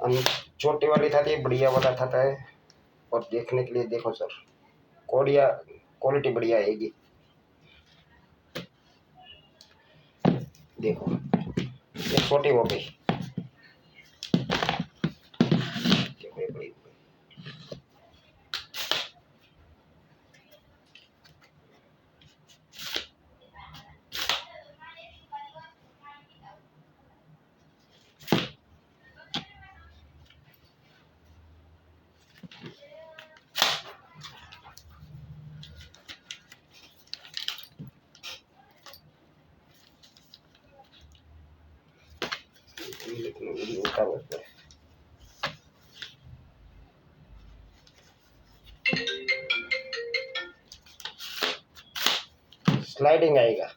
हम छोटी वाली थाती है, बढ़िया वाला थाता है। और देखने के लिए देखो सर, कोडिया क्वालिटी बढ़िया आएगी। देखो ये छोटी हो गई, देखो ये बड़ी। स्लाइडिंग आएगा।